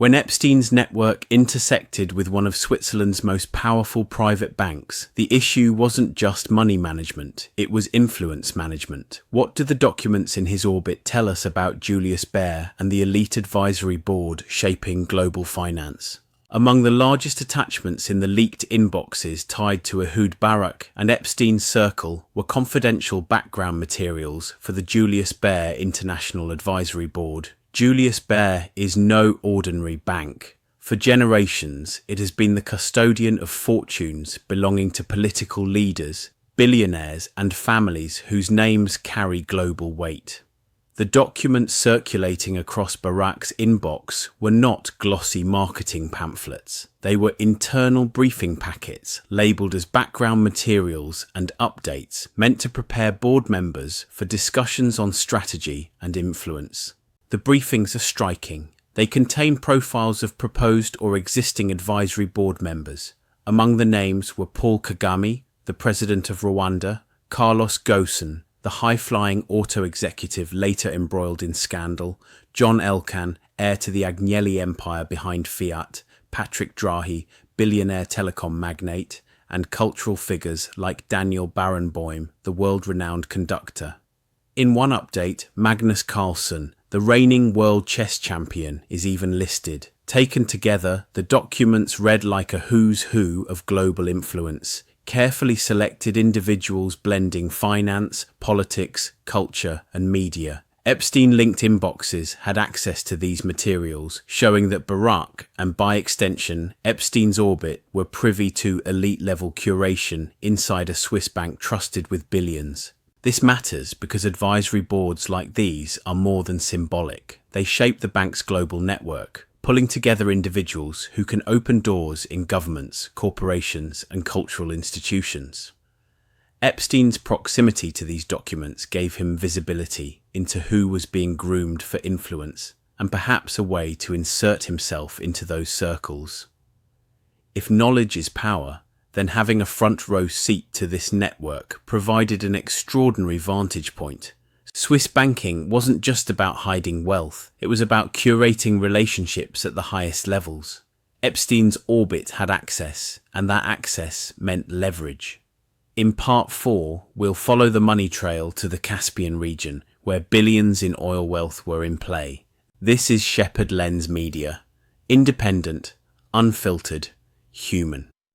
When Epstein's network intersected with one of Switzerland's most powerful private banks, the issue wasn't just money management, it was influence management. What do the documents in his orbit tell us about Julius Baer and the elite advisory board shaping global finance? Among the largest attachments in the leaked inboxes tied to Ehud Barak and Epstein's circle were confidential background materials for the Julius Baer International Advisory Board. Julius Baer is no ordinary bank. For generations, it has been the custodian of fortunes belonging to political leaders, billionaires, and families whose names carry global weight. The documents circulating across Barak's inbox were not glossy marketing pamphlets. They were internal briefing packets labelled as background materials and updates meant to prepare board members for discussions on strategy and influence. The briefings are striking. They contain profiles of proposed or existing advisory board members. Among the names were Paul Kagame, the president of Rwanda, Carlos Ghosn, the high-flying auto executive later embroiled in scandal, John Elkann, heir to the Agnelli empire behind Fiat, Patrick Drahi, billionaire telecom magnate, and cultural figures like Daniel Barenboim, the world-renowned conductor. In one update, Magnus Carlsen, the reigning world chess champion, is even listed. Taken together, the documents read like a who's who of global influence, carefully selected individuals blending finance, politics, culture, and media. Epstein-linked inboxes had access to these materials, showing that Barak, and by extension, Epstein's orbit, were privy to elite-level curation inside a Swiss bank trusted with billions. This matters because advisory boards like these are more than symbolic. They shape the bank's global network, pulling together individuals who can open doors in governments, corporations, and cultural institutions. Epstein's proximity to these documents gave him visibility into who was being groomed for influence, and perhaps a way to insert himself into those circles. If knowledge is power, then having a front-row seat to this network provided an extraordinary vantage point. Swiss banking wasn't just about hiding wealth, it was about curating relationships at the highest levels. Epstein's orbit had access, and that access meant leverage. In Part 4, we'll follow the money trail to the Caspian region, where billions in oil wealth were in play. This is Sheppard Lens Media. Independent, unfiltered, human.